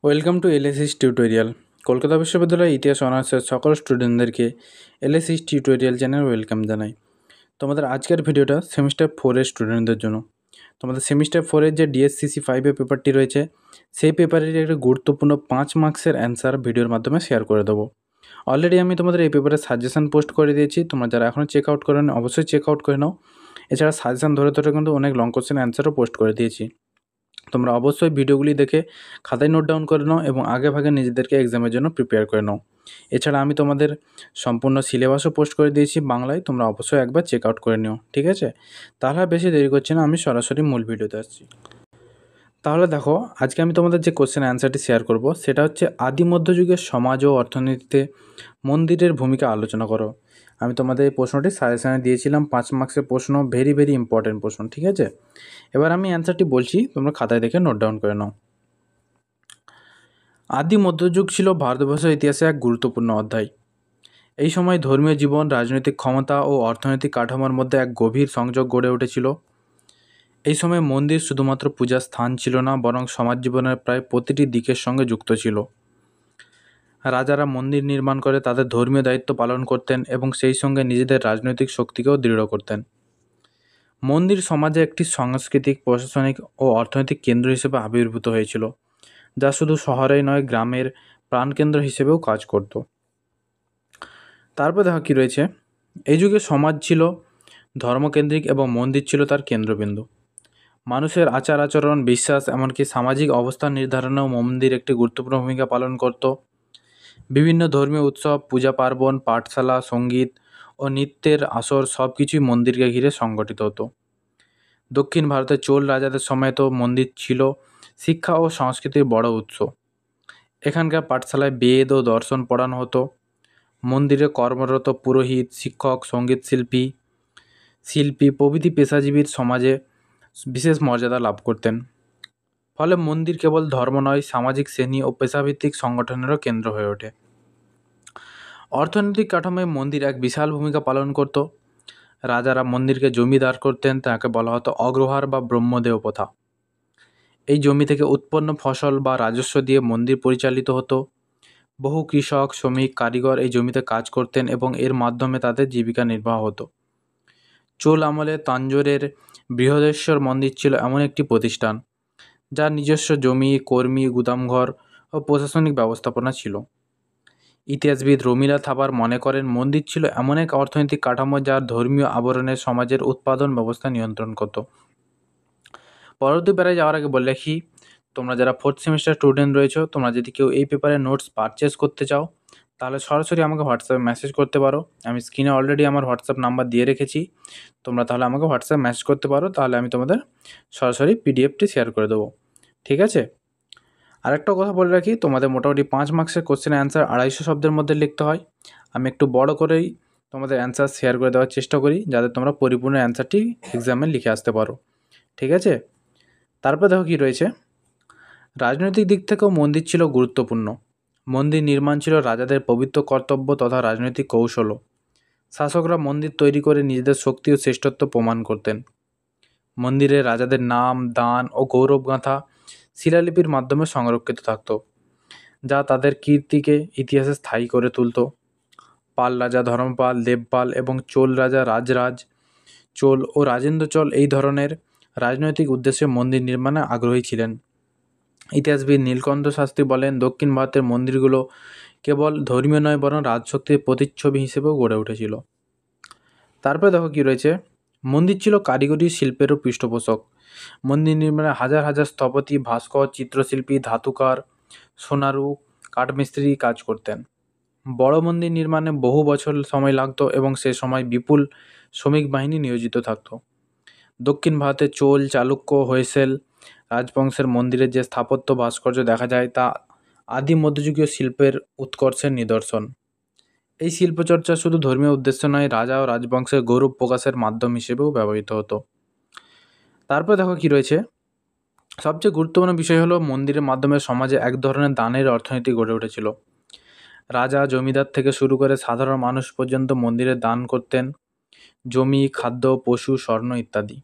Welcome to এলএসিস tutorial. Kolkata বিশ্ববিদ্যালয়ের ইতিহাস অনার্সের সকল স্টুডেন্টদেরকে এলএসিস টিউটোরিয়াল চ্যানেল ওয়েলকাম জানাই। তোমাদের আজকের ভিডিওটা সেমিস্টার 4-এর স্টুডেন্টদের জন্য। তোমাদের সেমিস্টার 4-এর যে ডিএসসিসি 5-এর পেপারটি রয়েছে, সেই পেপারের একটা গুরুত্বপূর্ণ 5 মার্কসের অ্যান্সার ভিডিওর মাধ্যমে শেয়ার করে দেবো। অলরেডি আমি তোমাদের এই পেপারের সাজেশন পোস্ট করে দিয়েছি, তোমরা যারা এখনও চেক আউট করে নাও অবশ্যই চেক আউট করে নাও। এছাড়া সাজেশন ধরে ধরে কিন্তু অনেক লং কোশ্চেন অ্যান্সারও পোস্ট করে দিয়েছি। তোমরা অবশ্যই ভিডিওগুলি দেখে খাতায় নোট ডাউন করে নাও এবং আগে ভাগে নিজেদেরকে এক্সামের জন্য প্রিপেয়ার করে নাও। এছাড়া আমি তোমাদের সম্পূর্ণ সিলেবাসও পোস্ট করে দিয়েছি বাংলায়, তোমরা অবশ্যই একবার চেক আউট করে নিও, ঠিক আছে? তাহলে আর বেশি দেরি করছি না, আমি সরাসরি মূল ভিডিওতে আসছি। তাহলে দেখো, আজকে আমি তোমাদের যে কোশ্চেন অ্যান্সারটি শেয়ার করব সেটা হচ্ছে আদি মধ্যযুগের সমাজ ও অর্থনীতিতে মন্দিরের ভূমিকা আলোচনা করো। আমি তোমাদের এই প্রশ্নটি সাজেশনে দিয়েছিলাম, 5 মার্কসের প্রশ্ন, ভেরি ভেরি ইম্পর্টেন্ট প্রশ্ন, ঠিক আছে? এবার আমি অ্যান্সারটি বলছি, তোমরা খাতায় দেখে নোট ডাউন করে নাও। আদি মধ্যযুগ ছিল ভারতবর্ষের ইতিহাসে এক গুরুত্বপূর্ণ অধ্যায়। এই সময় ধর্মীয় জীবন, রাজনৈতিক ক্ষমতা ও অর্থনৈতিক কাঠামোর মধ্যে এক গভীর সংযোগ গড়ে উঠেছিল। এই সময় মন্দির শুধুমাত্র পূজার স্থান ছিল না, বরং সমাজ জীবনের প্রায় প্রতিটি দিকের সঙ্গে যুক্ত ছিল। রাজারা মন্দির নির্মাণ করে তাদের ধর্মীয় দায়িত্ব পালন করতেন এবং সেই সঙ্গে নিজেদের রাজনৈতিক শক্তিকেও দৃঢ় করতেন। মন্দির সমাজে একটি সাংস্কৃতিক, প্রশাসনিক ও অর্থনৈতিক কেন্দ্র হিসেবে আবির্ভূত হয়েছিল, যা শুধু শহরেই নয়, গ্রামের প্রাণকেন্দ্র হিসেবেও কাজ করত। তারপর দেখো কী রয়েছে, এই যুগে সমাজ ছিল ধর্মকেন্দ্রিক এবং মন্দির ছিল তার কেন্দ্রবিন্দু। মানুষের আচার আচরণ, বিশ্বাস, এমনকি সামাজিক অবস্থান নির্ধারণেও মন্দির একটি গুরুত্বপূর্ণ ভূমিকা পালন করত। বিভিন্ন ধর্মীয় উৎসব, পূজা পার্বণ, পাঠশালা, সঙ্গীত ও নৃত্যের আসর সব কিছুই মন্দিরকে ঘিরে সংগঠিত হতো। দক্ষিণ ভারতের চোল রাজাদের সময় তো মন্দির ছিল শিক্ষা ও সংস্কৃতির বড় উৎস। এখানকার পাঠশালায় বেদ ও দর্শন পড়ানো হতো। মন্দিরে কর্মরত পুরোহিত, শিক্ষক, সঙ্গীত শিল্পী প্রভৃতি পেশাজীবীর সমাজে বিশেষ মর্যাদা লাভ করতেন। ফলে মন্দির কেবল ধর্ম নয়, সামাজিক শ্রেণী ও পেশাভিত্তিক সংগঠনেরও কেন্দ্র হয়ে ওঠে। অর্থনৈতিক কাঠামোয় মন্দির এক বিশাল ভূমিকা পালন করত। রাজারা মন্দিরকে জমিদার করতেন, তাকে বলা হতো অগ্রহার বা ব্রহ্মদেয় প্রথা। এই জমি থেকে উৎপন্ন ফসল বা রাজস্ব দিয়ে মন্দির পরিচালিত হতো। বহু কৃষক, শ্রমিক, কারিগর এই জমিতে কাজ করতেন এবং এর মাধ্যমে তাদের জীবিকা নির্বাহ হতো। চোল আমলে তাঞ্জোরের বৃহদেশ্বর মন্দির ছিল এমন একটি প্রতিষ্ঠান যার নিজস্ব জমি, কর্মী, গুদামঘর ও প্রশাসনিক ব্যবস্থাপনা ছিল। ইতিহাসবিদ রমিলা থাপার মনে করেন মন্দির ছিল এমন এক অর্থনৈতিক কাঠামো যার ধর্মীয় আবরণে সমাজের উৎপাদন ব্যবস্থা নিয়ন্ত্রণ করত। পরবর্তী প্যারায় যাওয়ার আগে বলে রাখি, তোমরা যারা 4th সেমিস্টার স্টুডেন্ট রয়েছো, তোমরা যদি কেউ এই পেপারের নোটস পারচেস করতে চাও তাহলে সরাসরি আমাকে হোয়াটসঅ্যাপে মেসেজ করতে পারো। আমি স্ক্রিনে অলরেডি আমার হোয়াটসঅ্যাপ নাম্বার দিয়ে রেখেছি, তোমরা তাহলে আমাকে হোয়াটসঅ্যাপে মেসেজ করতে পারো, তাহলে আমি তোমাদের সরাসরি পিডিএফটি শেয়ার করে দেবো, ঠিক আছে? আরেকটা কথা বলে রাখি, তোমাদের মোটামুটি 5 মার্কসের কোশ্চেনের অ্যান্সার 250 শব্দের মধ্যে লিখতে হয়। আমি একটু বড় করেই তোমাদের অ্যান্সার শেয়ার করে দেওয়ার চেষ্টা করি, যাতে তোমরা পরিপূর্ণ অ্যান্সারটি এক্সামে লিখে আসতে পারো, ঠিক আছে? তারপর দেখো কী রয়েছে, রাজনৈতিক দিক থেকেও মন্দির ছিল গুরুত্বপূর্ণ। মন্দির নির্মাণ ছিল রাজাদের পবিত্র কর্তব্য তথা রাজনৈতিক কৌশলও। শাসকরা মন্দির তৈরি করে নিজেদের শক্তি ও শ্রেষ্ঠত্ব প্রমাণ করতেন। মন্দিরে রাজাদের নাম, দান ও গৌরবগাথা শিলালিপির মাধ্যমে সংরক্ষিত থাকত, যা তাদের কীর্তিকে ইতিহাসে স্থায়ী করে তুলত। পাল রাজা ধর্মপাল, দেবপাল এবং চোল রাজা রাজরাজ চোল ও রাজেন্দ্র চোল এই ধরনের রাজনৈতিক উদ্দেশ্যে মন্দির নির্মাণে আগ্রহী ছিলেন। ইতিহাসবিদ নীলকণ্ঠ শাস্ত্রী বলেন, দক্ষিণ ভারতের মন্দিরগুলো কেবল ধর্মীয় নয়, বরং রাজশক্তির প্রতিচ্ছবি হিসেবেও গড়ে উঠেছিল। তারপরে দেখো কী রয়েছে, মন্দির ছিল কারিগরি শিল্পেরও পৃষ্ঠপোষক। মন্দির নির্মাণে হাজার হাজার স্থপতি, ভাস্কর, চিত্রশিল্পী, ধাতুকার, সোনারু, কাঠমিস্ত্রি কাজ করতেন। বড় মন্দির নির্মাণে বহু বছর সময় লাগত এবং সে সময় বিপুল শ্রমিক বাহিনী নিয়োজিত থাকত। দক্ষিণ ভারতে চোল, চালুক্য, হৈসেল রাজবংশের মন্দিরের যে স্থাপত্য ভাস্কর্য দেখা যায় তা আদি মধ্যযুগীয় শিল্পের উৎকর্ষের নিদর্শন। এই শিল্পচর্চা শুধু ধর্মীয় উদ্দেশ্য নয়, রাজা ও রাজবংশের গৌরব প্রকাশের মাধ্যম হিসেবেও ব্যবহৃত হতো। তারপরে দেখো কী রয়েছে, সবচেয়ে গুরুত্বপূর্ণ বিষয় হলো মন্দিরের মাধ্যমে সমাজে এক ধরনের দানের অর্থনীতি গড়ে উঠেছিল। রাজা, জমিদার থেকে শুরু করে সাধারণ মানুষ পর্যন্ত মন্দিরে দান করতেন, জমি, খাদ্য, পশু, স্বর্ণ ইত্যাদি।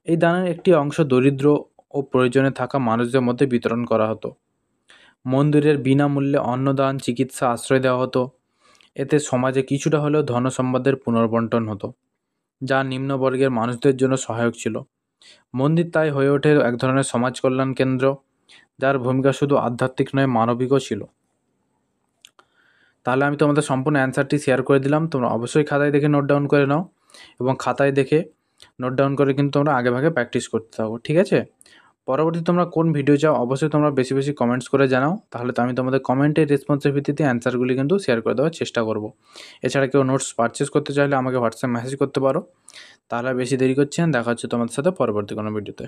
এই দানের একটি অংশ দরিদ্র ও প্রয়োজনে থাকা মানুষদের মধ্যে বিতরণ করা হতো। মন্দিরের বিনামূল্যে অন্নদান, চিকিৎসা, আশ্রয় দেওয়া হতো। এতে সমাজে কিছুটা হলেও ধনসম্পদের পুনর্বণ্টন হতো, যা নিম্নবর্গের মানুষদের জন্য সহায়ক ছিল। মন্দির তাই হয়ে ওঠে এক ধরনের সমাজ কল্যাণ কেন্দ্র, যার ভূমিকা শুধু আধ্যাত্মিক নয়, মানবিকও ছিল। তাহলে আমি তোমাদের সম্পূর্ণ অ্যান্সারটি শেয়ার করে দিলাম। তোমরা অবশ্যই খাতায় দেখে নোট ডাউন করে নাও, এবং খাতায় দেখে নোট ডাউন করে কিন্তু তোমরা আগেভাগে প্র্যাকটিস করতে থাকো, ঠিক আছে? পরবর্তী তোমরা কোন ভিডিও চাও অবশ্যই তোমরা বেশি বেশি কমেন্টস করে জানাও, তাহলে তো আমি তোমাদের কমেন্টের রেসপন্সের ভিত্তিতে অ্যান্সারগুলি কিন্তু শেয়ার করে দেওয়ার চেষ্টা করব। এছাড়া কেউ নোটস পারচেস করতে চাইলে আমাকে হোয়াটসঅ্যাপ মেসেজ করতে পারো। তাহলে বেশি দেরি করছি না, দেখা হচ্ছে তোমাদের সাথে পরবর্তী কোনো ভিডিওতে।